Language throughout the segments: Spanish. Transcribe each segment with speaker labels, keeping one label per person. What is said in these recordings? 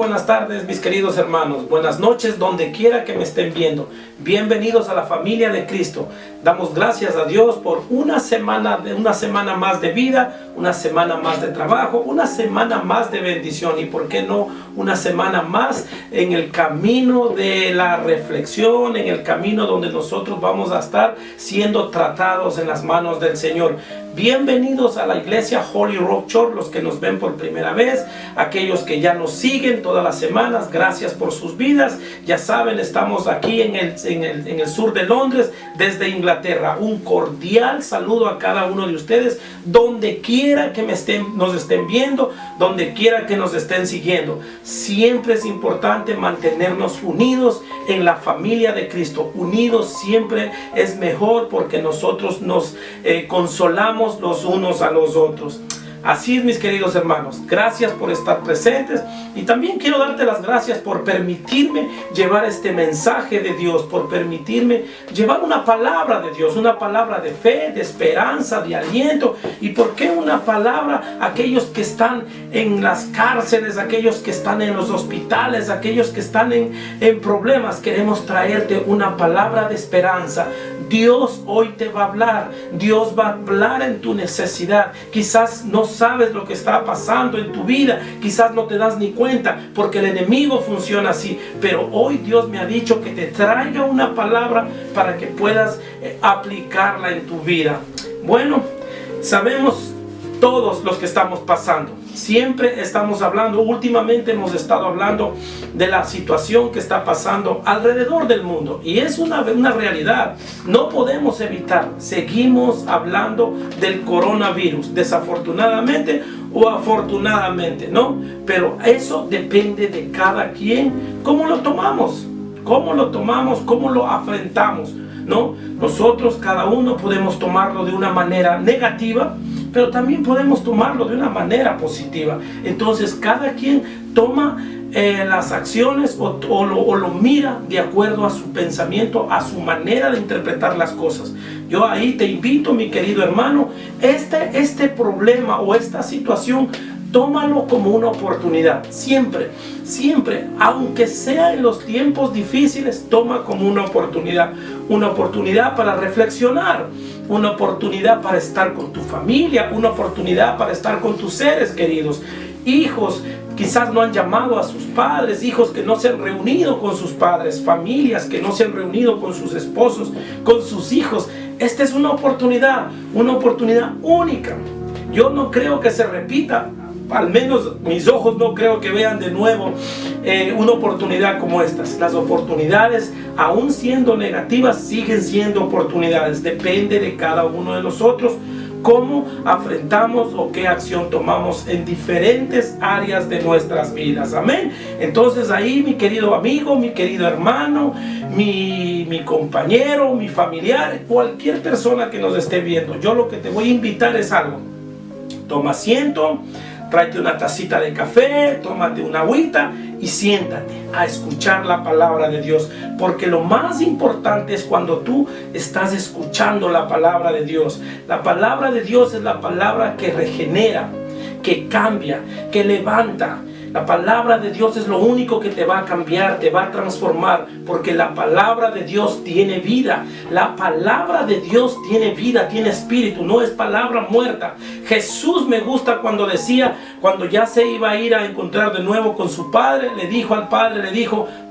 Speaker 1: Buenas tardes, mis queridos hermanos. Buenas noches, donde quiera que me estén viendo. Bienvenidos a la familia de Cristo. Damos gracias a Dios por una semana más de vida, una semana más de trabajo, una semana más de bendición y, ¿por qué no, una semana más en el camino de la reflexión, en el camino donde nosotros vamos a estar siendo tratados en las manos del Señor? Bienvenidos a la iglesia Holy Rock Church, los que nos ven por primera vez, aquellos que ya nos siguen todas las semanas, gracias por sus vidas. Ya saben, estamos aquí en el sur de Londres, desde Inglaterra. Un cordial saludo a cada uno de ustedes, donde quiera que nos estén viendo, donde quiera que nos estén siguiendo. Siempre es importante mantenernos unidos en la familia de Cristo. Unidos siempre es mejor, porque nosotros nos consolamos los unos a los otros. Así es, mis queridos hermanos, gracias por estar presentes, y también quiero darte las gracias por permitirme llevar este mensaje de Dios, por permitirme llevar una palabra de Dios, una palabra de fe, de esperanza, de aliento. Y por qué una palabra a aquellos que están en las cárceles, aquellos que están en los hospitales, aquellos que están en problemas. Queremos traerte una palabra de esperanza. Dios hoy te va a hablar, Dios va a hablar en tu necesidad. Quizás no sabes lo que está pasando en tu vida, quizás no te das ni cuenta, porque el enemigo funciona así, pero hoy Dios me ha dicho que te traiga una palabra para que puedas aplicarla en tu vida. Bueno, sabemos todos los que estamos pasando. Siempre estamos hablando, últimamente hemos estado hablando de la situación que está pasando alrededor del mundo, y es una realidad, no podemos evitar. Seguimos hablando del coronavirus, desafortunadamente o afortunadamente, ¿no? Pero eso depende de cada quien, cómo lo tomamos, cómo lo afrontamos, ¿no? Nosotros, cada uno, podemos tomarlo de una manera negativa, pero también podemos tomarlo de una manera positiva. Entonces cada quien toma las acciones o lo mira de acuerdo a su pensamiento, a su manera de interpretar las cosas. Yo ahí te invito, mi querido hermano, este problema o esta situación, tómalo como una oportunidad. Siempre, siempre, aunque sea en los tiempos difíciles, toma como una oportunidad para reflexionar, una oportunidad para estar con tu familia, una oportunidad para estar con tus seres queridos. Hijos quizás no han llamado a sus padres, hijos que no se han reunido con sus padres, familias que no se han reunido con sus esposos, con sus hijos. Esta es una oportunidad única. Yo no creo que se repita. Al menos mis ojos no creo que vean de nuevo una oportunidad como estas. Las oportunidades, aún siendo negativas, siguen siendo oportunidades. Depende de cada uno de nosotros cómo afrontamos o qué acción tomamos en diferentes áreas de nuestras vidas. Amén. Entonces ahí, mi querido amigo, mi querido hermano, mi compañero, mi familiar, cualquier persona que nos esté viendo, yo lo que te voy a invitar es algo. Toma asiento, tráete una tacita de café, tómate una agüita y siéntate a escuchar la palabra de Dios. Porque lo más importante es cuando tú estás escuchando la palabra de Dios. La palabra de Dios es la palabra que regenera, que cambia, que levanta. La palabra de Dios es lo único que te va a cambiar, te va a transformar, porque la palabra de Dios tiene vida. La palabra de Dios tiene vida, tiene espíritu, no es palabra muerta. Jesús, me gusta cuando decía, cuando ya se iba a ir a encontrar de nuevo con su Padre, le dijo al Padre,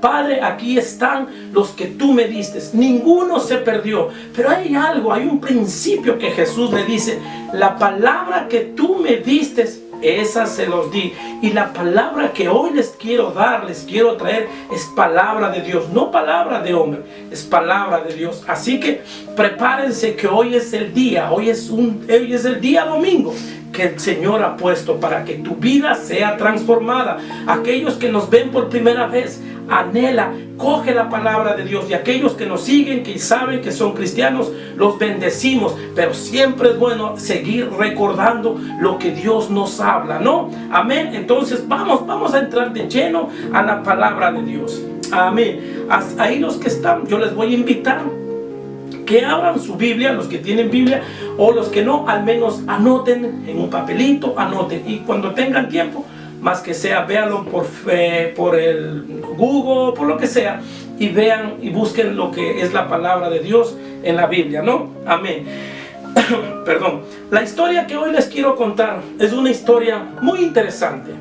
Speaker 1: Padre, aquí están los que tú me diste, ninguno se perdió. Pero hay algo, hay un principio que Jesús le dice: la palabra que tú me diste, esa se los di. Y la palabra que hoy les quiero dar, les quiero traer, es palabra de Dios, no palabra de hombre, es palabra de Dios. Así que prepárense, que hoy es el día, hoy es el día domingo que el Señor ha puesto para que tu vida sea transformada. Aquellos que nos ven por primera vez, anhela, coge la palabra de Dios. Y aquellos que nos siguen, que saben que son cristianos, los bendecimos. Pero siempre es bueno seguir recordando lo que Dios nos habla, ¿no? Amén. Entonces vamos a entrar de lleno a la palabra de Dios. Amén. Ahí los que están, yo les voy a invitar que abran su Biblia, los que tienen Biblia, o los que no, al menos anoten en un papelito, anoten. Y cuando tengan tiempo, más que sea, véanlo por el Google, por lo que sea, y vean y busquen lo que es la palabra de Dios en la Biblia, ¿no? Amén. Perdón. La historia que hoy les quiero contar es una historia muy interesante.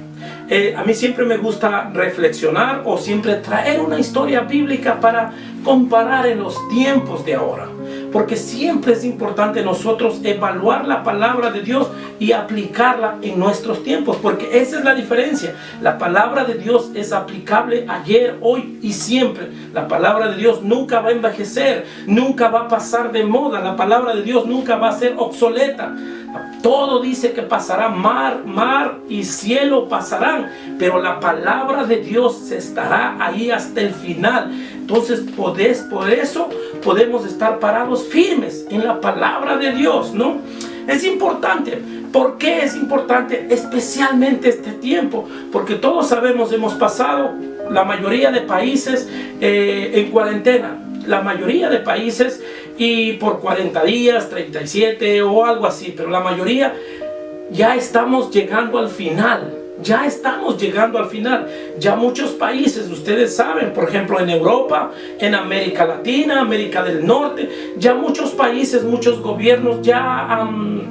Speaker 1: A mí siempre me gusta reflexionar o siempre traer una historia bíblica para comparar en los tiempos de ahora. Porque siempre es importante nosotros evaluar la palabra de Dios y aplicarla en nuestros tiempos. Porque esa es la diferencia. La palabra de Dios es aplicable ayer, hoy y siempre. La palabra de Dios nunca va a envejecer, nunca va a pasar de moda. La palabra de Dios nunca va a ser obsoleta. Todo dice que pasará, mar y cielo pasarán, pero la palabra de Dios estará ahí hasta el final. Entonces por eso podemos estar parados firmes en la palabra de Dios, ¿no? Es importante. ¿Por qué es importante especialmente este tiempo? Porque todos sabemos, hemos pasado la mayoría de países en cuarentena. La mayoría de países, y por 40 días, 37 o algo así, pero la mayoría ya estamos llegando al final. Ya estamos llegando al final. Ya muchos países, ustedes saben, por ejemplo en Europa, en América Latina, América del Norte, ya muchos países, muchos gobiernos ya han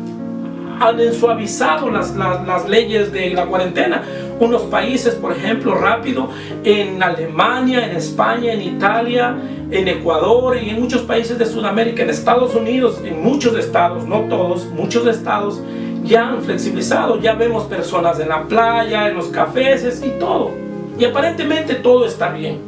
Speaker 1: suavizado las leyes de la cuarentena. Unos países, por ejemplo, rápido, en Alemania, en España, en Italia, en Ecuador y en muchos países de Sudamérica, en Estados Unidos, en muchos estados, no todos, muchos estados ya han flexibilizado. Ya vemos personas en la playa, en los cafés y todo. Y aparentemente todo está bien.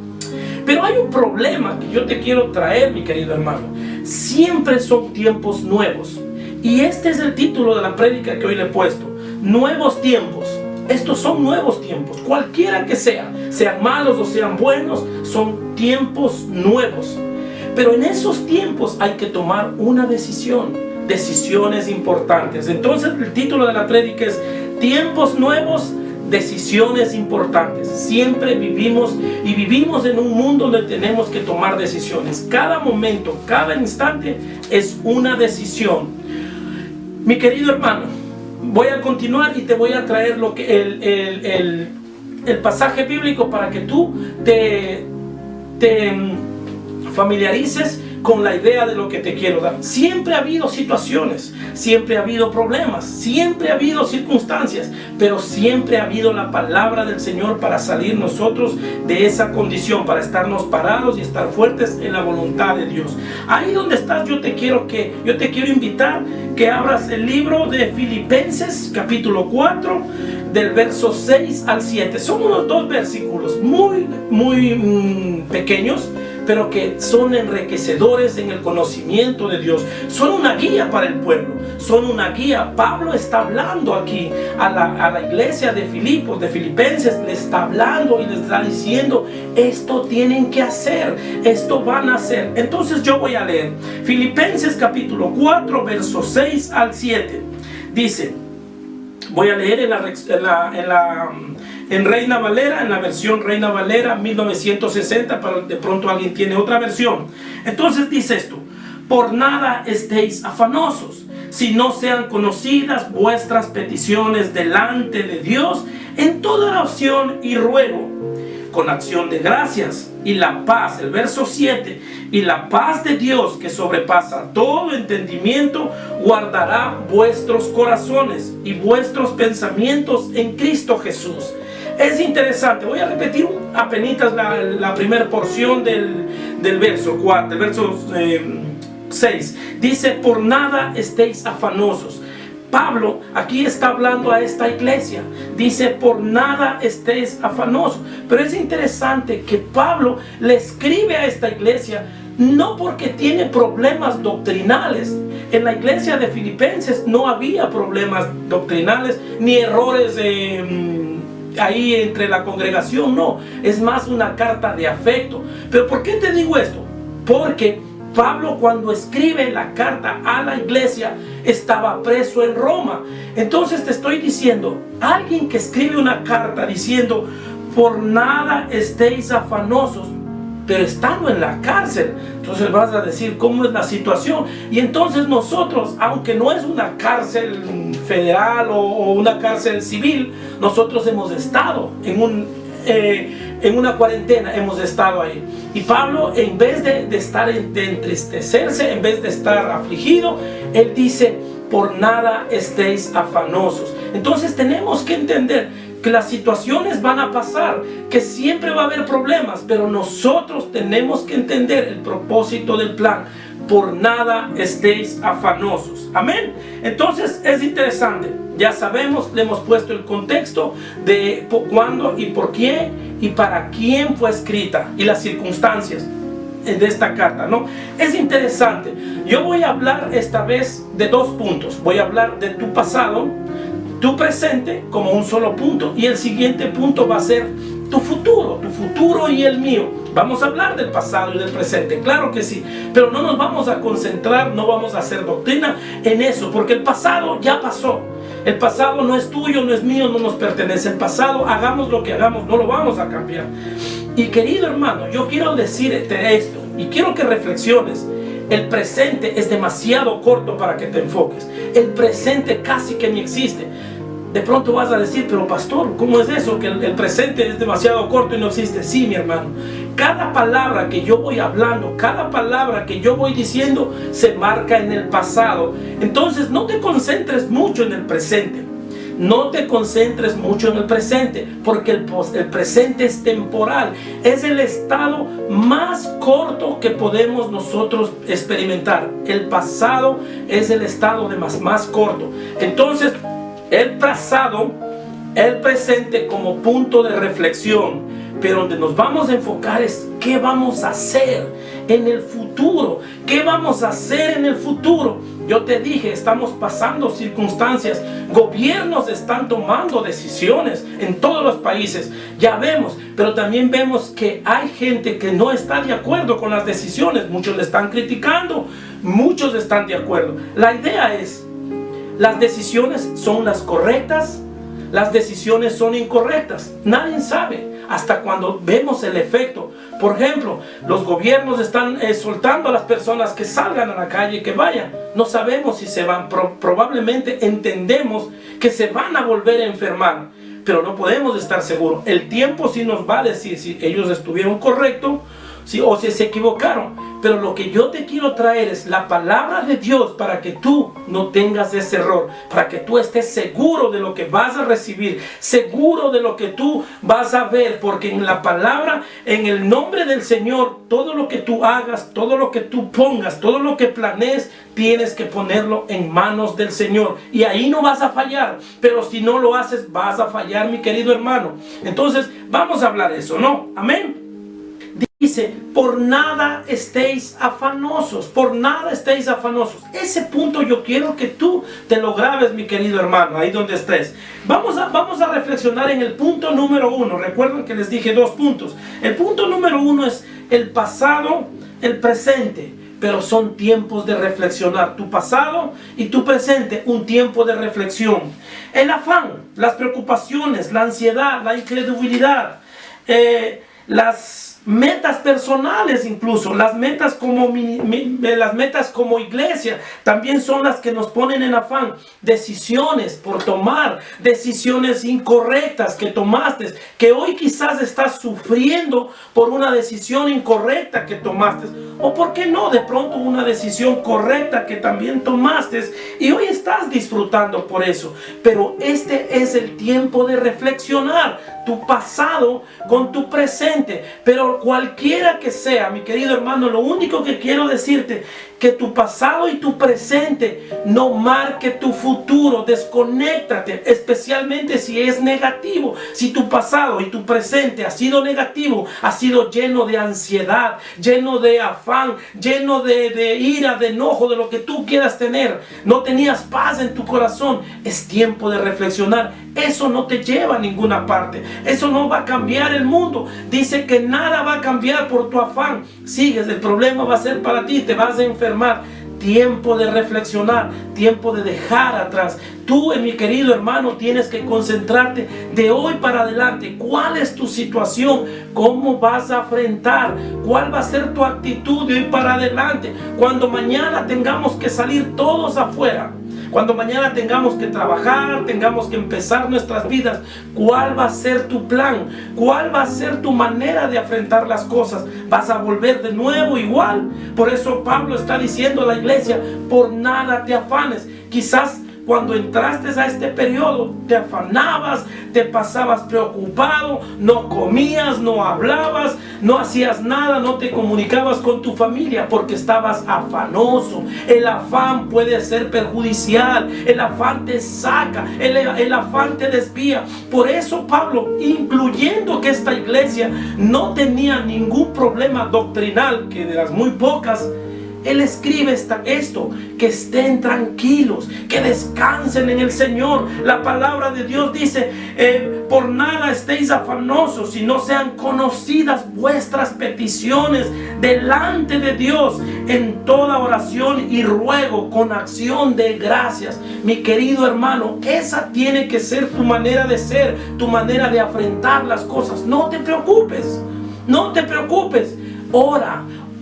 Speaker 1: Pero hay un problema que yo te quiero traer, mi querido hermano. Siempre son tiempos nuevos. Y este es el título de la prédica que hoy le he puesto. Nuevos tiempos. Estos son nuevos tiempos. Cualquiera que sean malos o sean buenos, son tiempos nuevos. Pero en esos tiempos hay que tomar una decisión. Decisiones importantes. Entonces el título de la prédica es Tiempos nuevos, decisiones importantes. Siempre vivimos en un mundo donde tenemos que tomar decisiones. Cada momento, cada instante es una decisión. Mi querido hermano, voy a continuar y te voy a traer lo que el pasaje bíblico para que tú te familiarices con la idea de lo que te quiero dar. Siempre ha habido situaciones, siempre ha habido problemas, siempre ha habido circunstancias, pero siempre ha habido la palabra del Señor para salir nosotros de esa condición, para estarnos parados y estar fuertes en la voluntad de Dios. Ahí donde estás, yo te quiero invitar que abras el libro de Filipenses, capítulo 4, del verso 6 al 7. Son unos 2 versículos muy pequeños, pero que son enriquecedores en el conocimiento de Dios. Son una guía para el pueblo, son una guía. Pablo está hablando aquí a la iglesia de Filipos, de Filipenses, le está hablando y les está diciendo, esto tienen que hacer, esto van a hacer. Entonces yo voy a leer Filipenses capítulo 4, versos 6 al 7. Dice, voy a leer en Reina Valera, en la versión Reina Valera 1960, pero de pronto alguien tiene otra versión. Entonces dice esto: por nada estéis afanosos, si no sean conocidas vuestras peticiones delante de Dios en toda oración y ruego, con acción de gracias, y la paz, el verso 7, y la paz de Dios que sobrepasa todo entendimiento, guardará vuestros corazones y vuestros pensamientos en Cristo Jesús. Es interesante, voy a repetir apenas la primera porción del verso 4, del verso 6. Dice, por nada estéis afanosos. Pablo aquí está hablando a esta iglesia. Dice, por nada estéis afanosos. Pero es interesante que Pablo le escribe a esta iglesia no porque tiene problemas doctrinales. En la iglesia de Filipenses no había problemas doctrinales ni errores ahí entre la congregación, no. Es más una carta de afecto. Pero ¿por qué te digo esto? Porque Pablo, cuando escribe la carta a la iglesia, estaba preso en Roma. Entonces te estoy diciendo, alguien que escribe una carta diciendo, por nada estéis afanosos, pero estando en la cárcel. Entonces vas a decir cómo es la situación. Y entonces nosotros, aunque no es una cárcel federal o una cárcel civil, nosotros hemos estado en una cuarentena, hemos estado ahí. Y Pablo, en vez de entristecerse, en vez de estar afligido, él dice: por nada estéis afanosos. Entonces tenemos que entender que las situaciones van a pasar, que siempre va a haber problemas, pero nosotros tenemos que entender el propósito del plan. Por nada estéis afanosos. Amén. Entonces es interesante. Ya sabemos, le hemos puesto el contexto de cuándo y por quién y para quién fue escrita y las circunstancias de esta carta, ¿no? Es interesante. Yo voy a hablar esta vez de dos puntos. Voy a hablar de tu pasado, tu presente como un solo punto, y el siguiente punto va a ser tu futuro y el mío. Vamos a hablar del pasado y del presente, claro que sí, pero no nos vamos a concentrar, no vamos a hacer doctrina en eso, porque el pasado ya pasó. El pasado no es tuyo, no es mío, no nos pertenece. El pasado, hagamos lo que hagamos, no lo vamos a cambiar. Y querido hermano, yo quiero decirte esto y quiero que reflexiones. El presente es demasiado corto para que te enfoques. El presente casi que ni existe. De pronto vas a decir: pero pastor, ¿cómo es eso? Que el presente es demasiado corto y no existe. Sí, mi hermano. Cada palabra que yo voy hablando, cada palabra que yo voy diciendo, se marca en el pasado. Entonces no te concentres mucho en el presente. No te concentres mucho en el presente, porque el presente es temporal. Es el estado más corto que podemos nosotros experimentar. El pasado es el estado más corto. Entonces, el pasado, el presente como punto de reflexión, pero donde nos vamos a enfocar es qué vamos a hacer en el futuro. ¿Qué vamos a hacer en el futuro? Yo te dije, estamos pasando circunstancias, gobiernos están tomando decisiones en todos los países, ya vemos, pero también vemos que hay gente que no está de acuerdo con las decisiones. Muchos le están criticando, muchos están de acuerdo. La idea es: las decisiones son las correctas, las decisiones son incorrectas. Nadie sabe hasta cuando vemos el efecto. Por ejemplo, los gobiernos están soltando a las personas que salgan a la calle, que vayan. No sabemos si se van, probablemente entendemos que se van a volver a enfermar, pero no podemos estar seguros. El tiempo sí nos va a decir si ellos estuvieron correctos o si se equivocaron. Pero lo que yo te quiero traer es la palabra de Dios para que tú no tengas ese error, para que tú estés seguro de lo que vas a recibir, seguro de lo que tú vas a ver, porque en la palabra, en el nombre del Señor, todo lo que tú hagas, todo lo que tú pongas, todo lo que planees, tienes que ponerlo en manos del Señor, y ahí no vas a fallar. Pero si no lo haces, vas a fallar, mi querido hermano. Entonces vamos a hablar de eso, ¿no? Amén. Dice: por nada estéis afanosos, por nada estéis afanosos. Ese punto yo quiero que tú te lo grabes, mi querido hermano, ahí donde estés. Vamos a reflexionar en el punto número 1. Recuerden que les dije 2 puntos. El punto número 1 es el pasado, el presente, pero son tiempos de reflexionar. Tu pasado y tu presente, un tiempo de reflexión. El afán, las preocupaciones, la ansiedad, la incredulidad, las metas personales, incluso las metas como iglesia, también son las que nos ponen en afán. Decisiones por tomar, decisiones incorrectas que tomaste, que hoy quizás estás sufriendo por una decisión incorrecta que tomaste, o por qué no, de pronto una decisión correcta que también tomaste y hoy estás disfrutando por eso. Pero este es el tiempo de reflexionar tu pasado con tu presente. Pero cualquiera que sea, mi querido hermano, lo único que quiero decirte, que tu pasado y tu presente no marque tu futuro. Desconéctate, especialmente si es negativo. Si tu pasado y tu presente ha sido negativo, ha sido lleno de ansiedad, lleno de afán, lleno de ira, de enojo, de lo que tú quieras tener, no tenías paz en tu corazón, es tiempo de reflexionar. Eso no te lleva a ninguna parte. Eso no va a cambiar el mundo. Dice que nada va a cambiar por tu afán. Sigues, el problema va a ser para ti, te vas a enfermar. tiempo de reflexionar, tiempo de dejar atrás. Tú, mi querido hermano, tienes que concentrarte de hoy para adelante. ¿Cuál es tu situación? ¿Cómo vas a afrontar? ¿Cuál va a ser tu actitud de hoy para adelante? Cuando mañana tengamos que salir todos afuera, cuando mañana tengamos que trabajar, tengamos que empezar nuestras vidas, ¿cuál va a ser tu plan? ¿Cuál va a ser tu manera de afrontar las cosas? ¿Vas a volver de nuevo igual? Por eso Pablo está diciendo a la iglesia, por nada te afanes. Quizás cuando entraste a este periodo te afanabas, te pasabas preocupado, no comías, no hablabas, no hacías nada, no te comunicabas con tu familia porque estabas afanoso. El afán puede ser perjudicial, el afán te saca, el afán te desvía. Por eso Pablo, incluyendo que esta iglesia no tenía ningún problema doctrinal, que de las muy pocas, él escribe esto, que estén tranquilos, que descansen en el Señor. La palabra de Dios dice, por nada estéis afanosos, si no sean conocidas vuestras peticiones delante de Dios en toda oración y ruego con acción de gracias. Mi querido hermano, esa tiene que ser tu manera de ser, tu manera de afrontar las cosas. No te preocupes, no te preocupes.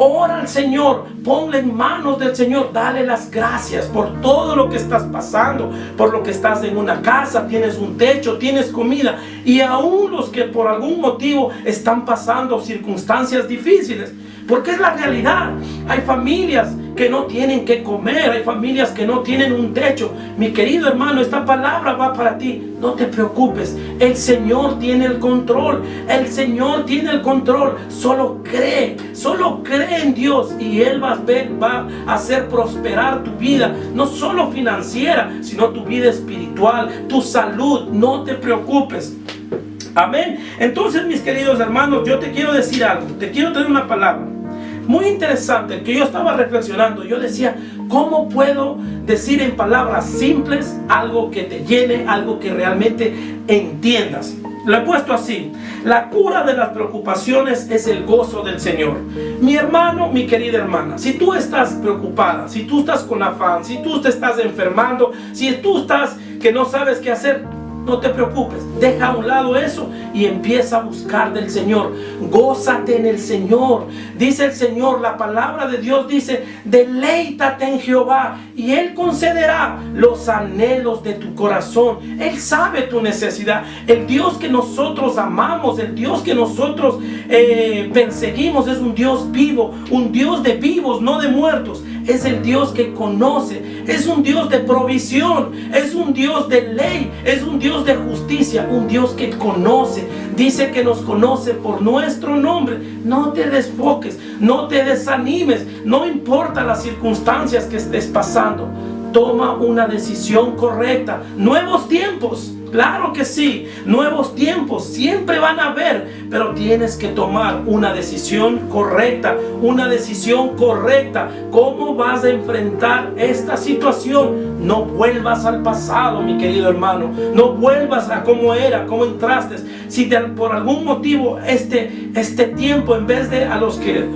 Speaker 1: Ora al Señor, ponle en manos del Señor, dale las gracias por todo lo que estás pasando, por lo que estás en una casa, tienes un techo, tienes comida, y aún los que por algún motivo están pasando circunstancias difíciles, porque es la realidad. Hay familias que no tienen que comer, hay familias que no tienen un techo. Mi querido hermano, esta palabra va para ti. No te preocupes, el Señor tiene el control, el Señor tiene el control. Solo cree en Dios y Él va a hacer prosperar tu vida, no solo financiera, sino tu vida espiritual, tu salud. No te preocupes. Amén. Entonces, mis queridos hermanos, yo te quiero decir algo, te quiero tener una palabra muy interesante que yo estaba reflexionando. Yo decía, ¿cómo puedo decir en palabras simples algo que te llene, algo que realmente entiendas? Lo he puesto así: la cura de las preocupaciones es el gozo del Señor. Mi hermano, mi querida hermana, si tú estás preocupada, si tú estás con afán, si tú te estás enfermando, si tú estás que no sabes qué hacer, no te preocupes, deja a un lado eso y empieza a buscar del Señor. Gózate en el Señor. Dice el Señor, la palabra de Dios dice, deleítate en Jehová y Él concederá los anhelos de tu corazón. Él sabe tu necesidad. El Dios que nosotros amamos, el Dios que nosotros perseguimos, es un Dios vivo, un Dios de vivos, no de muertos. Es el Dios que conoce, es un Dios de provisión, es un Dios de ley, es un Dios de justicia, un Dios que conoce. Dice que nos conoce por nuestro nombre. No te desfoques, no te desanimes, no importa las circunstancias que estés pasando. Toma una decisión correcta. Nuevos tiempos, claro que sí, nuevos tiempos siempre van a haber, pero tienes que tomar una decisión correcta, una decisión correcta. ¿Cómo vas a enfrentar esta situación? No vuelvas al pasado, mi querido hermano, no vuelvas a cómo era, cómo entraste. Si por algún motivo este tiempo, en vez de a los que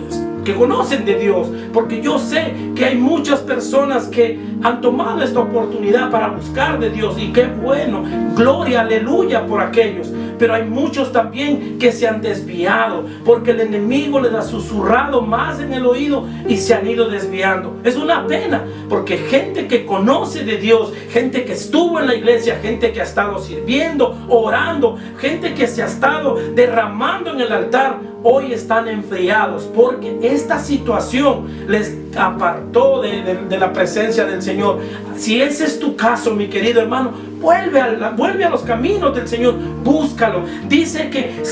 Speaker 1: conocen de Dios, porque yo sé que hay muchas personas que han tomado esta oportunidad para buscar de Dios, y qué bueno, gloria, aleluya por aquellos, pero hay muchos también que se han desviado porque el enemigo les ha susurrado más en el oído y se han ido desviando. Es una pena, porque gente que conoce de Dios, gente que estuvo en la iglesia, gente que ha estado sirviendo, orando, gente que se ha estado derramando en el altar, hoy están enfriados porque esta situación les apartó de la presencia del Señor. Si ese es tu caso, mi querido hermano, vuelve a los caminos del Señor, búscalo. Dice que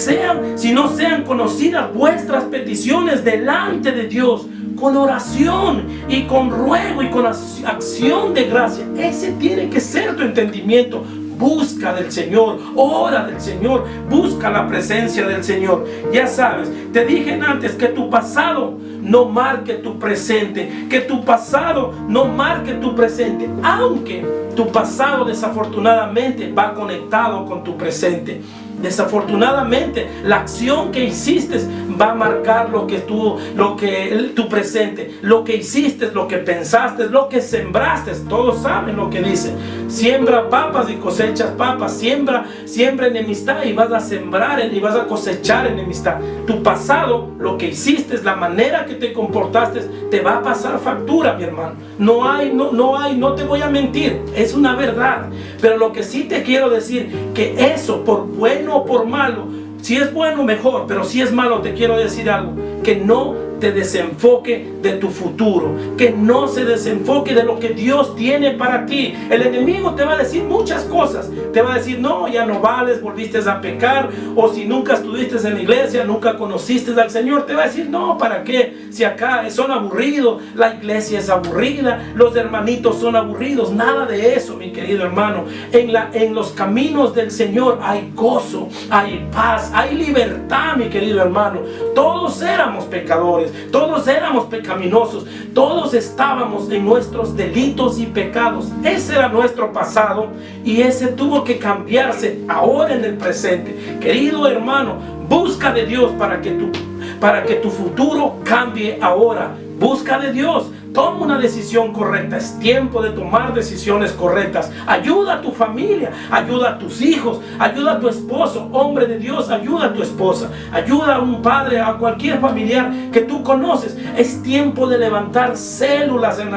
Speaker 1: si no sean conocidas vuestras peticiones delante de Dios, con oración y con ruego y con acción de gracia. Ese tiene que ser tu entendimiento. Busca del Señor, ora del Señor, busca la presencia del Señor. Ya sabes, te dije antes que tu pasado no marque tu presente, que tu pasado no marque tu presente, aunque tu pasado desafortunadamente va conectado con tu presente. desafortunadamente la acción que hiciste va a marcar lo que tu presente, lo que hiciste, lo que pensaste, lo que sembraste. Todos saben lo que dice: siembra papas y cosechas papas. Siembra enemistad y vas a sembrar y vas a cosechar enemistad. Tu pasado, lo que hiciste, la manera que te comportaste, te va a pasar factura, mi hermano. No te voy a mentir, es una verdad. Pero lo que sí te quiero decir, que eso, por bueno o por malo, si es bueno mejor, pero si es malo, te quiero decir algo: que no te desenfoque de tu futuro, que no se desenfoque de lo que Dios tiene para ti. El enemigo te va a decir muchas cosas. Te va a decir: no, ya no vales, volviste a pecar. O si nunca estuviste en la iglesia, nunca conociste al Señor, te va a decir: no, ¿para qué? Si acá son aburridos, la iglesia es aburrida, los hermanitos son aburridos. Nada de eso, mi querido hermano. En los caminos del Señor hay gozo, hay paz, hay libertad, mi querido hermano. Todos éramos pecadores, todos éramos pecaminosos, todos estábamos en nuestros delitos y pecados. Ese era nuestro pasado y ese tuvo que cambiarse ahora en el presente. Querido hermano, busca de Dios para que tu futuro cambie ahora. Busca de Dios. Toma una decisión correcta. Es tiempo de tomar decisiones correctas. Ayuda a tu familia, ayuda a tus hijos, ayuda a tu esposo. Hombre de Dios, ayuda a tu esposa, ayuda a un padre, a cualquier familiar que tú conoces. Es tiempo de levantar células en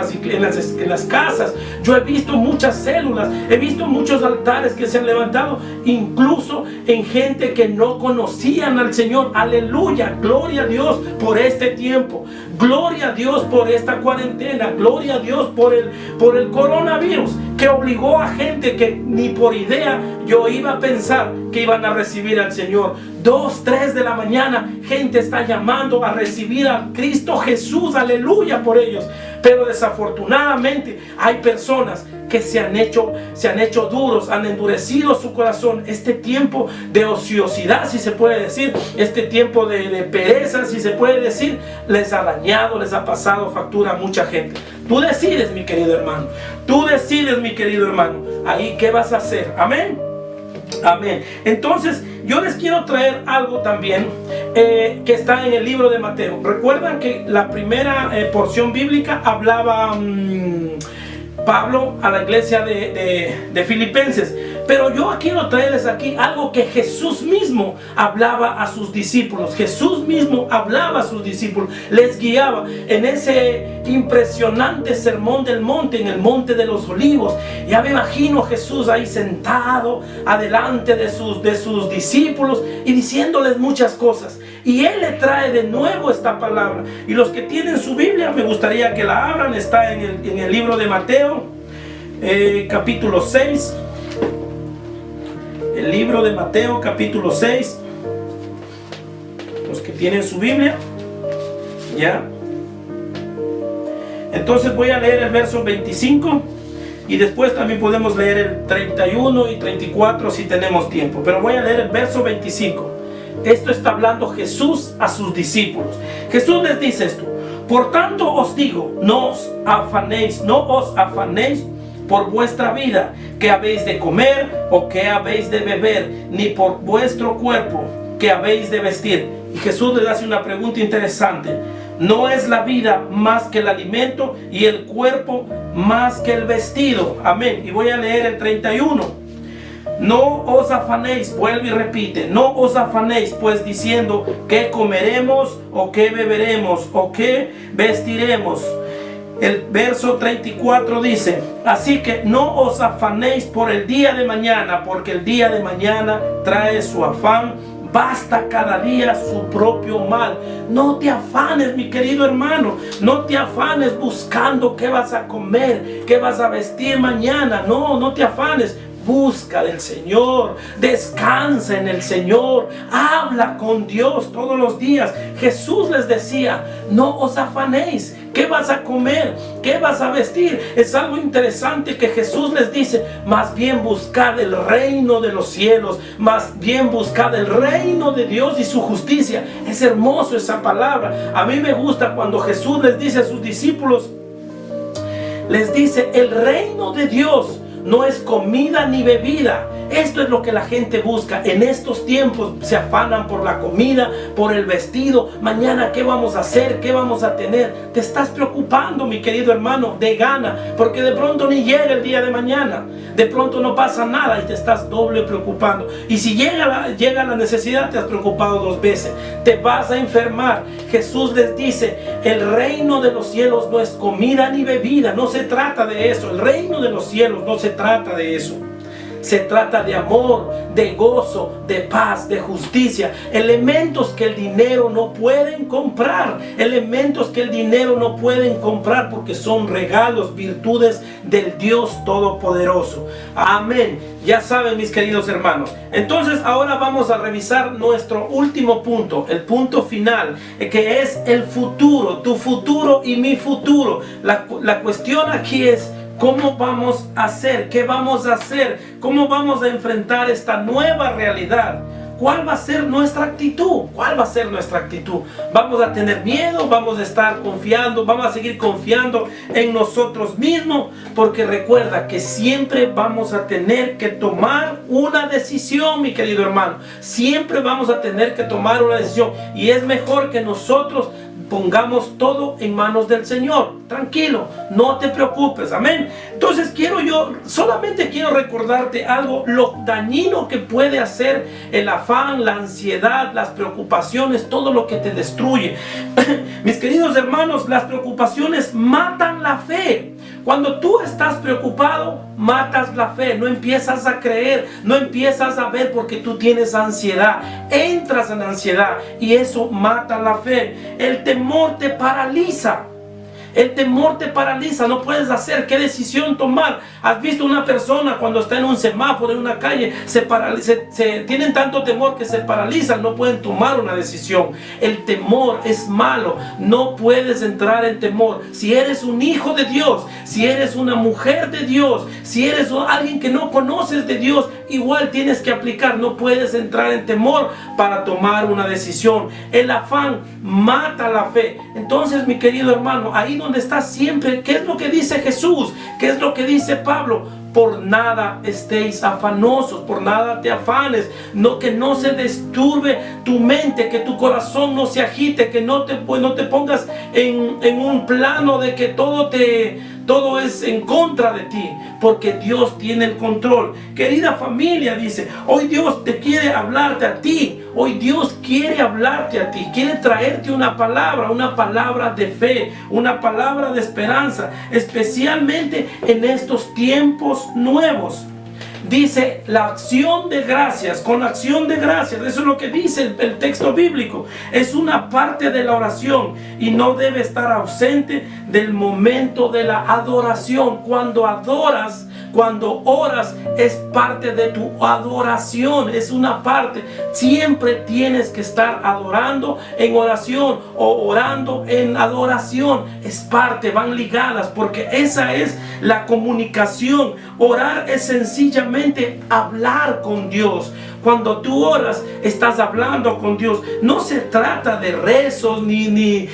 Speaker 1: las casas. Yo he visto muchas células, he visto muchos altares que se han levantado, incluso en gente que no conocían al Señor. Aleluya, gloria a Dios por este tiempo. Gloria a Dios por esta cuarentena. Gloria a Dios por el coronavirus, que obligó a gente que ni por idea yo iba a pensar que iban a recibir al Señor. 2, 3 de la mañana, gente está llamando a recibir a Cristo Jesús. Aleluya por ellos. Pero desafortunadamente hay personas que se han hecho duros, han endurecido su corazón. Este tiempo de ociosidad, si se puede decir, este tiempo de pereza, si se puede decir, les ha dañado, les ha pasado factura a mucha gente. Tú decides, mi querido hermano. Tú decides, mi querido hermano. Ahí, ¿qué vas a hacer? Amén. Amén. Entonces, yo les quiero traer algo también que está en el libro de Mateo. Recuerdan que la primera porción bíblica hablaba Pablo a la iglesia de Filipenses. Pero yo quiero traerles aquí algo que Jesús mismo hablaba a sus discípulos. Jesús mismo hablaba a sus discípulos, les guiaba en ese impresionante sermón del monte, en el monte de los olivos. Ya me imagino a Jesús ahí sentado adelante de sus discípulos y diciéndoles muchas cosas. Y Él le trae de nuevo esta palabra. Y los que tienen su Biblia, me gustaría que la abran. Está en el libro de Mateo, capítulo 6. El libro de Mateo, capítulo 6. Los que tienen su Biblia, ¿ya? Entonces voy a leer el verso 25. Y después también podemos leer el 31 y 34 si tenemos tiempo. Pero voy a leer el verso 25. Esto está hablando Jesús a sus discípulos. Jesús les dice esto: por tanto os digo, no os afanéis por vuestra vida, que habéis de comer o que habéis de beber, ni por vuestro cuerpo, que habéis de vestir. Y Jesús les hace una pregunta interesante: ¿no es la vida más que el alimento y el cuerpo más que el vestido? Amén. Y voy a leer el 31. No os afanéis, vuelve y repite, no os afanéis pues diciendo qué comeremos o qué beberemos o qué vestiremos. El verso 34 dice: así que no os afanéis por el día de mañana, porque el día de mañana trae su afán. Basta cada día su propio mal. No te afanes, mi querido hermano. No te afanes buscando qué vas a comer, qué vas a vestir mañana. No te afanes. Busca del Señor, descansa en el Señor, habla con Dios todos los días. Jesús les decía: no os afanéis, ¿qué vas a comer? ¿Qué vas a vestir? Es algo interesante que Jesús les dice: más bien buscad el reino de los cielos, más bien buscad el reino de Dios y su justicia. Es hermoso esa palabra. A mí me gusta cuando Jesús les dice a sus discípulos, les dice: el reino de Dios no es comida ni bebida. Esto es lo que la gente busca. En estos tiempos se afanan por la comida, por el vestido. Mañana, ¿qué vamos a hacer? ¿Qué vamos a tener? Te estás preocupando, mi querido hermano, de gana, porque de pronto ni llega el día de mañana. De pronto no pasa nada y te estás doble preocupando. Y si llega la necesidad, te has preocupado 2 veces. Te vas a enfermar. Jesús les dice, el reino de los cielos no es comida ni bebida. No se trata de eso. El reino de los cielos no se trata de eso. Se trata de amor, de gozo, de paz, de justicia. Elementos que el dinero no pueden comprar. Elementos que el dinero no pueden comprar porque son regalos, virtudes del Dios Todopoderoso. Amén. Ya saben, mis queridos hermanos. Entonces ahora vamos a revisar nuestro último punto. El punto final, que es el futuro. Tu futuro y mi futuro. La cuestión aquí es: ¿cómo vamos a hacer? ¿Qué vamos a hacer? ¿Cómo vamos a enfrentar esta nueva realidad? ¿Cuál va a ser nuestra actitud? ¿Cuál va a ser nuestra actitud? ¿Vamos a tener miedo? ¿Vamos a estar confiando? ¿Vamos a seguir confiando en nosotros mismos? Porque recuerda que siempre vamos a tener que tomar una decisión, mi querido hermano. Siempre vamos a tener que tomar una decisión. Y es mejor que nosotros pongamos todo en manos del Señor. Tranquilo, no te preocupes, amén. Entonces solamente quiero recordarte algo, lo dañino que puede hacer el afán, la ansiedad, las preocupaciones, todo lo que te destruye. Mis queridos hermanos, las preocupaciones matan la fe. Cuando tú estás preocupado, matas la fe, no empiezas a creer, no empiezas a ver porque tú tienes ansiedad, entras en ansiedad y eso mata la fe. El temor te paraliza. El temor te paraliza, no puedes hacer qué decisión tomar. ¿Has visto una persona cuando está en un semáforo, en una calle, tienen tanto temor que se paralizan, no pueden tomar una decisión? El temor es malo, no puedes entrar en temor. Si eres un hijo de Dios, si eres una mujer de Dios, si eres alguien que no conoces de Dios, igual tienes que aplicar, no puedes entrar en temor para tomar una decisión. El afán mata la fe. Entonces, mi querido hermano, ahí donde estás siempre, ¿qué es lo que dice Jesús? ¿Qué es lo que dice Pablo? Por nada estéis afanosos, por nada te afanes, que no se disturbe tu mente, que tu corazón no se agite, que no te pongas en un plano de que todo es en contra de ti, porque Dios tiene el control. Querida familia, dice, hoy Dios te quiere hablarte a ti. Hoy Dios quiere hablarte a ti, quiere traerte una palabra de fe, una palabra de esperanza, especialmente en estos tiempos nuevos. Dice la acción de gracias, con acción de gracias, eso es lo que dice el texto bíblico. Es una parte de la oración y no debe estar ausente del momento de la adoración. Cuando oras, es parte de tu adoración, es una parte. Siempre tienes que estar adorando en oración o orando en adoración. Es parte, van ligadas, porque esa es la comunicación. Orar es sencillamente hablar con Dios. Cuando tú oras, estás hablando con Dios. No se trata de rezos ni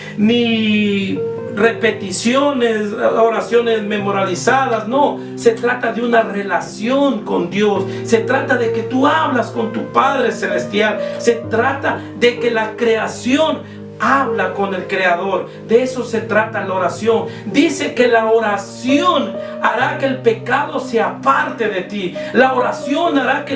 Speaker 1: repeticiones, oraciones memorizadas. No, se trata de una relación con Dios. Se trata de que tú hablas con tu Padre Celestial. Se trata de que la creación habla con el Creador. De eso se trata la oración. Dice que la oración hará que el pecado se aparte de ti. La oración hará que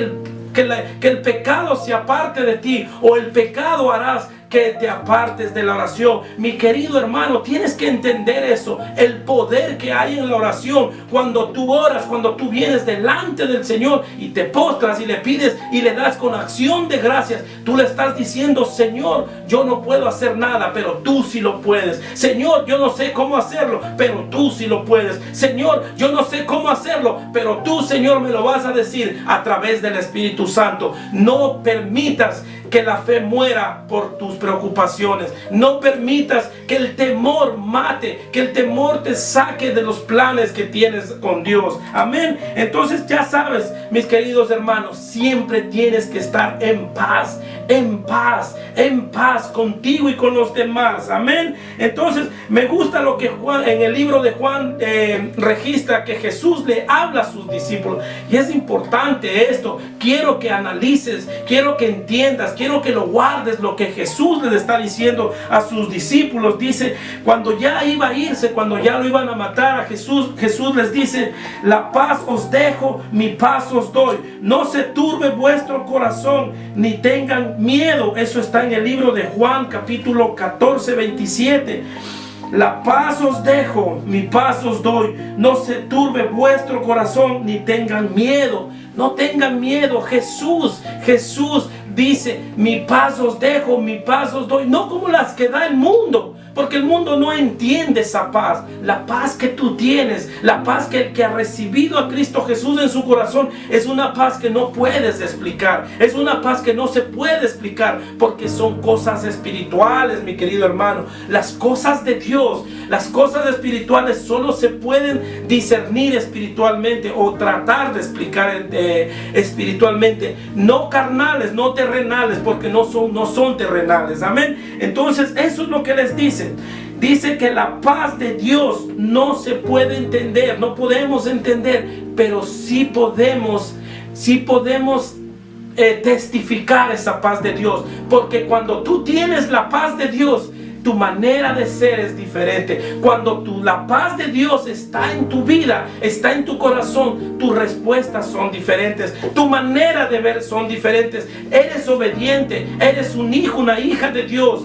Speaker 1: el pecado se aparte de ti, o el pecado harás que te apartes de la oración. Mi querido hermano, tienes que entender eso, el poder que hay en la oración. Cuando tú oras, cuando tú vienes delante del Señor y te postras y le pides y le das con acción de gracias, tú le estás diciendo: Señor, yo no puedo hacer nada, pero tú sí lo puedes. Señor, yo no sé cómo hacerlo, pero tú sí lo puedes. Señor, yo no sé cómo hacerlo, pero tú, Señor, me lo vas a decir a través del Espíritu Santo. No permitas que la fe muera por tus preocupaciones. No permitas que el temor mate, que el temor te saque de los planes que tienes con Dios. Amén. Entonces ya sabes, mis queridos hermanos, siempre tienes que estar en paz, en paz contigo y con los demás. Amén. Entonces me gusta lo que Juan, en el libro de Juan, registra que Jesús le habla a sus discípulos. Y es importante esto. Quiero que analices, quiero que entiendas, quiero que lo guardes, lo que Jesús les está diciendo a sus discípulos. Dice, cuando ya iba a irse, cuando ya lo iban a matar a Jesús, Jesús les dice: la paz os dejo, mi paz os doy. No se turbe vuestro corazón, ni tengan miedo. Eso está en el libro de Juan, capítulo 14, 27. La paz os dejo, mi paz os doy. No se turbe vuestro corazón, ni tengan miedo. No tengan miedo. Jesús dice: mi paz os dejo, mi paz os doy. No como las que da el mundo, porque el mundo no entiende esa paz. La paz que tú tienes, la paz que ha recibido a Cristo Jesús en su corazón, es una paz que no puedes explicar. Es una paz que no se puede explicar, porque son cosas espirituales, mi querido hermano. Las cosas de Dios, las cosas espirituales solo se pueden discernir espiritualmente, o tratar de explicar espiritualmente. No carnales, no terrenales, porque no son terrenales. Amén. Entonces eso es lo que les dice. Dice que la paz de Dios no se puede entender, no podemos entender, pero sí podemos testificar esa paz de Dios. Porque cuando tú tienes la paz de Dios, tu manera de ser es diferente. Cuando la paz de Dios está en tu vida, está en tu corazón, tus respuestas son diferentes, tu manera de ver son diferentes. Eres obediente, eres un hijo, una hija de Dios,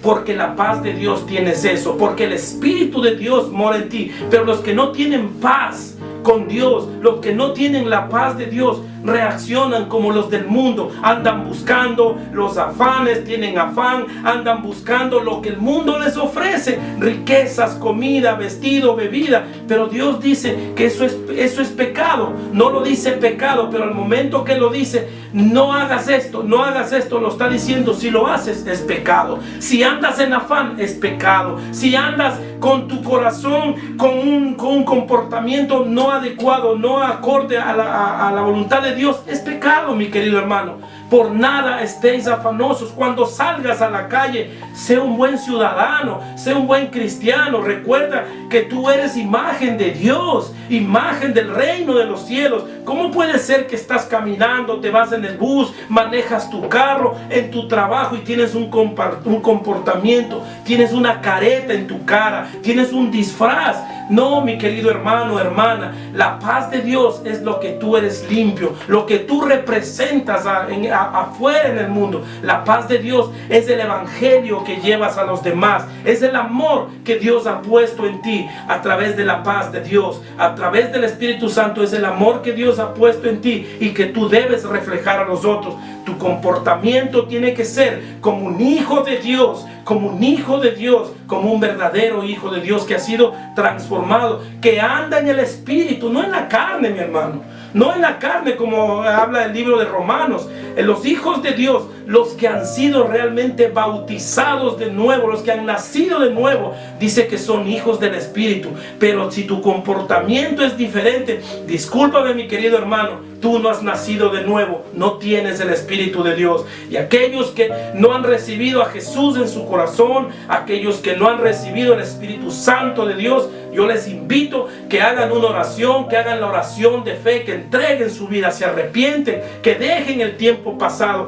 Speaker 1: porque la paz de Dios tienes eso, porque el Espíritu de Dios mora en ti. Pero los que no tienen paz con Dios, los que no tienen la paz de Dios, reaccionan como los del mundo. Andan buscando los afanes, tienen afán, andan buscando lo que el mundo les ofrece: riquezas, comida, vestido, bebida. Pero Dios dice que eso es pecado. No lo dice pecado, pero al momento que lo dice: no hagas esto, no hagas esto, lo está diciendo. Si lo haces, es pecado. Si andas en afán, es pecado. Si andas con tu corazón con un comportamiento no adecuado, no acorde a la voluntad de Dios, es pecado, mi querido hermano. Por nada estéis afanosos. Cuando salgas a la calle, sé un buen ciudadano, sé un buen cristiano. Recuerda que tú eres imagen de Dios, imagen del reino de los cielos. ¿Cómo puede ser que estás caminando, te vas en el bus, manejas tu carro, en tu trabajo, y tienes un comportamiento, tienes una careta en tu cara, tienes un disfraz? No, mi querido hermano, hermana, la paz de Dios es lo que tú eres limpio, lo que tú representas afuera en el mundo. La paz de Dios es el evangelio que llevas a los demás, es el amor que Dios ha puesto en ti a través de la paz de Dios, a través del Espíritu Santo. Es el amor que Dios ha puesto en ti y que tú debes reflejar a los otros. Tu comportamiento tiene que ser como un hijo de Dios, como un hijo de Dios, como un verdadero hijo de Dios que ha sido transformado, que anda en el Espíritu, no en la carne, mi hermano. No en la carne, como habla el libro de Romanos. Los hijos de Dios, los que han sido realmente bautizados de nuevo, los que han nacido de nuevo, dice que son hijos del Espíritu. Pero si tu comportamiento es diferente, discúlpame, mi querido hermano, tú no has nacido de nuevo, no tienes el Espíritu de Dios. Y aquellos que no han recibido a Jesús en su corazón, aquellos que no han recibido el Espíritu Santo de Dios, yo les invito que hagan una oración, que hagan la oración de fe, que entreguen su vida, se arrepienten, que dejen el tiempo pasado,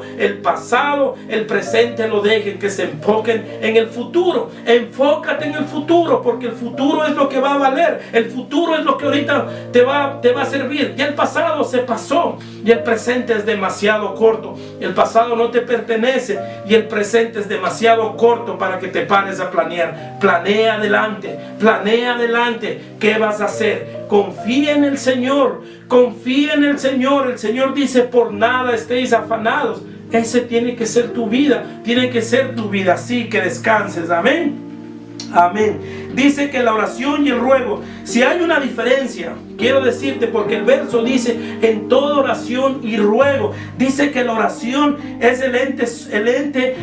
Speaker 1: el presente lo dejen, que se enfoquen en el futuro. Enfócate en el futuro, porque el futuro es lo que va a valer, el futuro es lo que ahorita te va a servir. Ya el pasado se pasó y el presente es demasiado corto. El pasado no te pertenece y el presente es demasiado corto para que te pares a planear. Planea adelante, planea adelante. ¿Qué vas a hacer? Confía en el Señor, confía en el Señor. El Señor dice: por nada estéis afanados. Ese tiene que ser tu vida, tiene que ser tu vida, así que descanses. Amén, amén. Dice que la oración y el ruego, si hay una diferencia, quiero decirte, porque el verso dice: en toda oración y ruego. Dice que la oración es el ente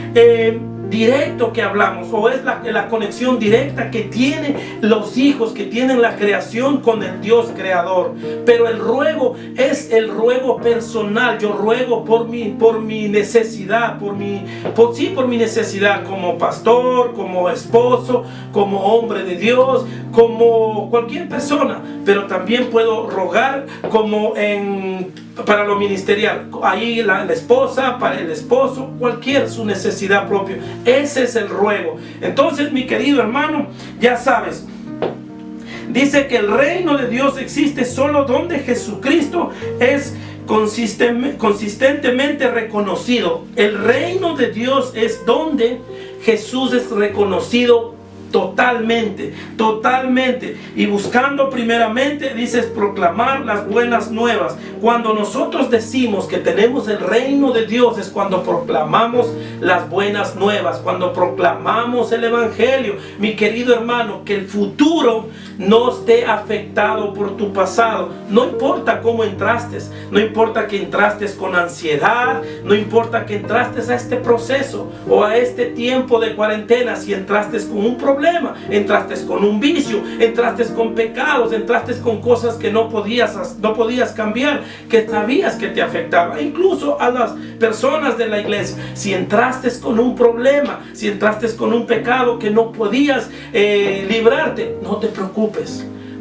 Speaker 1: directo que hablamos, o es la conexión directa que tienen los hijos, que tienen la creación con el Dios creador. Pero el ruego es el ruego personal. Yo ruego por mi necesidad, por mi necesidad como pastor, como esposo, como hombre de Dios, como cualquier persona. Pero también puedo rogar para lo ministerial, ahí la esposa, para el esposo, cualquier su necesidad propia. Ese es el ruego. Entonces, mi querido hermano, ya sabes, dice que el reino de Dios existe solo donde Jesucristo es consistentemente reconocido. El reino de Dios es donde Jesús es reconocido totalmente. Y buscando primeramente, dices, proclamar las buenas nuevas. Cuando nosotros decimos que tenemos el reino de Dios, es cuando proclamamos las buenas nuevas, cuando proclamamos el evangelio. Mi querido hermano, que el futuro no esté afectado por tu pasado. No importa cómo entraste, no importa que entraste con ansiedad, no importa que entraste a este proceso o a este tiempo de cuarentena, si entraste con un problema, entraste con un vicio, entraste con pecados, entraste con cosas que no podías cambiar, que sabías que te afectaba. Incluso a las personas de la iglesia, si entraste con un problema, si entraste con un pecado que no podías librarte, no te preocupes.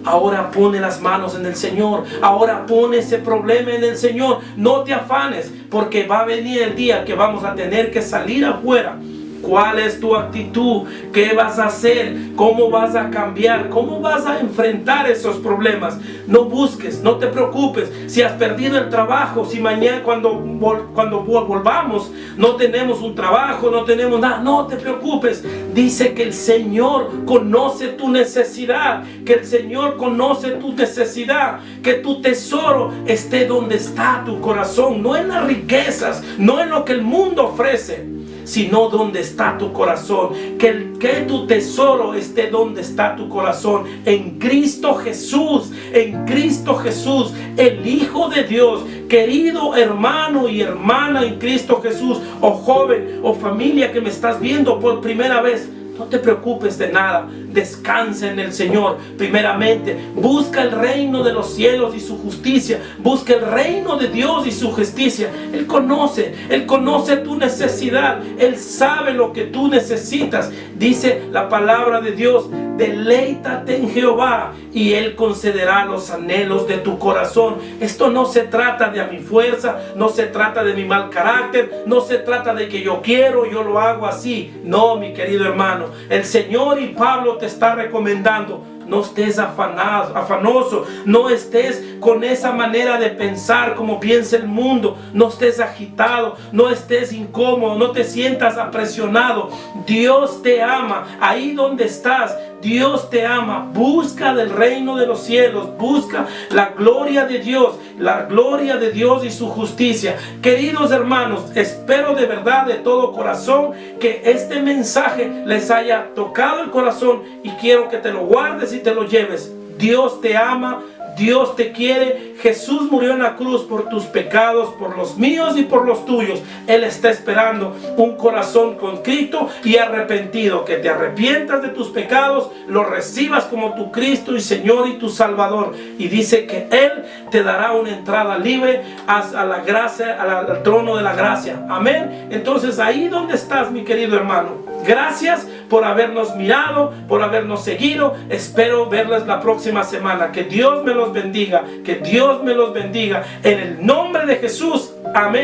Speaker 1: Ahora pone las manos en el Señor. Ahora pone ese problema en el Señor. No te afanes, porque va a venir el día que vamos a tener que salir afuera. ¿Cuál es tu actitud? ¿Qué vas a hacer? ¿Cómo vas a cambiar? ¿Cómo vas a enfrentar esos problemas? No busques, no te preocupes. Si has perdido el trabajo, si mañana cuando volvamos no tenemos un trabajo, no tenemos nada, no te preocupes. Dice que el Señor conoce tu necesidad, que el Señor conoce tu necesidad, que tu tesoro esté donde está tu corazón, no en las riquezas, no en lo que el mundo ofrece, sino donde está tu corazón. Que tu tesoro esté donde está tu corazón, en Cristo Jesús, en Cristo Jesús, el Hijo de Dios. Querido hermano y hermana en Cristo Jesús, o joven o familia que me estás viendo por primera vez, no te preocupes de nada. Descansa en el Señor. Primeramente, busca el reino de los cielos y su justicia. Busca el reino de Dios y su justicia. Él conoce tu necesidad. Él sabe lo que tú necesitas. Dice la palabra de Dios: deleítate en Jehová y Él concederá los anhelos de tu corazón. Esto no se trata de mi fuerza, no se trata de mi mal carácter, no se trata de que yo quiero, yo lo hago así. No, mi querido hermano, el Señor y Pablo te está recomendando: no estés afanoso, no estés con esa manera de pensar como piensa el mundo, no estés agitado, no estés incómodo, no te sientas apresionado. Dios te ama ahí donde estás. Dios te ama. Busca del reino de los cielos, busca la gloria de Dios y su justicia. Queridos hermanos, espero de verdad, de todo corazón, que este mensaje les haya tocado el corazón, y quiero que te lo guardes y te lo lleves. Dios te ama, Dios te quiere. Jesús murió en la cruz por tus pecados, por los míos y por los tuyos. Él está esperando un corazón contrito y arrepentido, que te arrepientas de tus pecados, lo recibas como tu Cristo y Señor y tu Salvador. Y dice que Él te dará una entrada libre a la gracia, al trono de la gracia. Amén. Entonces, ahí donde estás, mi querido hermano, gracias por habernos mirado, por habernos seguido. Espero verles la próxima semana. Que Dios me los bendiga. Que Dios me los bendiga. En el nombre de Jesús. Amén.